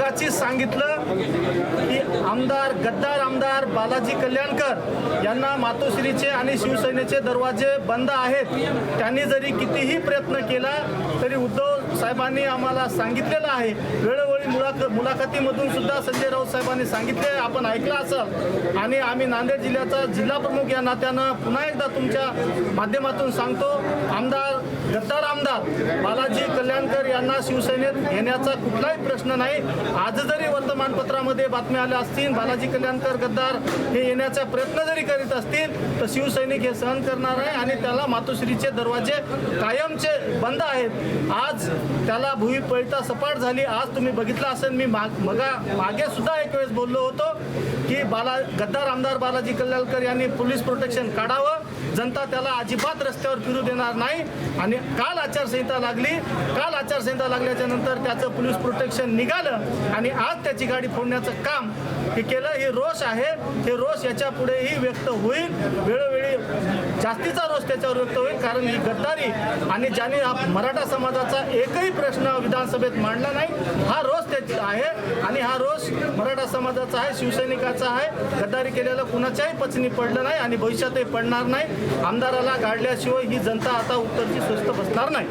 मगाची सांगितलं की गद्दार आमदार बालाजी कल्याणकर यांना मातोश्रीचे आणि शिवसेनेचे दरवाजे बंद आहेत. त्यांनी जरी कितीही प्रयत्न केला तरी उद्धव साहेबांनी आम्हाला सांगितलेलं आहे. वेळोवेळी मुलाखतीमधून सुद्धा संजय राऊत साहेबांनी सांगितले, आपण ऐकलं असेल. आणि आम्ही नांदेड जिल्ह्याचा जिल्हा प्रमुख या नात्यानं पुन्हा एकदा तुमच्या माध्यमातून सांगतो, गद्दार आमदार बालाजी कल्याणकर यांना शिवसेनेत घेण्याचा कुठलाही प्रश्न नाही. आज जरी वर्तमानपत्रामध्ये बातम्या आल्या असतील, बालाजी कल्याणकर गद्दार हे येण्याचा प्रयत्न जरी करीत असतील तर शिवसैनिक हे सहन करणार आहे आणि त्याला मातोश्रीचे दरवाजे कायमचे बंद आहेत. आज त्याला भुई पळता सपाट झाली. आज तुम्ही बघितलं असेल, मी मागे सुद्धा एक वेळेस बोललो होतो की गद्दार आमदार बालाजी कल्याणकर यांनी पोलीस प्रोटेक्शन काढावं, जनता त्याला अजिबात रस्त्यावर फिरू देणार नाही. आणि काल आचारसंहिता लागल्याच्या नंतर त्याचं पोलीस प्रोटेक्शन निघालं आणि आज त्याची गाडी फोडण्याचं काम हे केलं. हे रोष आहे, हे रोष याच्या पुढेही व्यक्त होईल. वेळोवेळी जास्तीचा रोष त्याच्यावर व्यक्त होईल, कारण ही गद्दारी आणि ज्यांनी मराठा समाजाचा एकही प्रश्न विधानसभेत मांडला नाही, हा रोष त्याचा आहे. आणि हा रोष मराठा समाजाचा आहे, शिवसैनिकाचा आहे. गद्दारी केलेलं कुणाच्याही पचनी पडलं नाही आणि भविष्यातही पडणार नाही. आमदाराला गाडल्याशिवाय ही जनता आता उत्तरची स्वस्त बसणार नाही.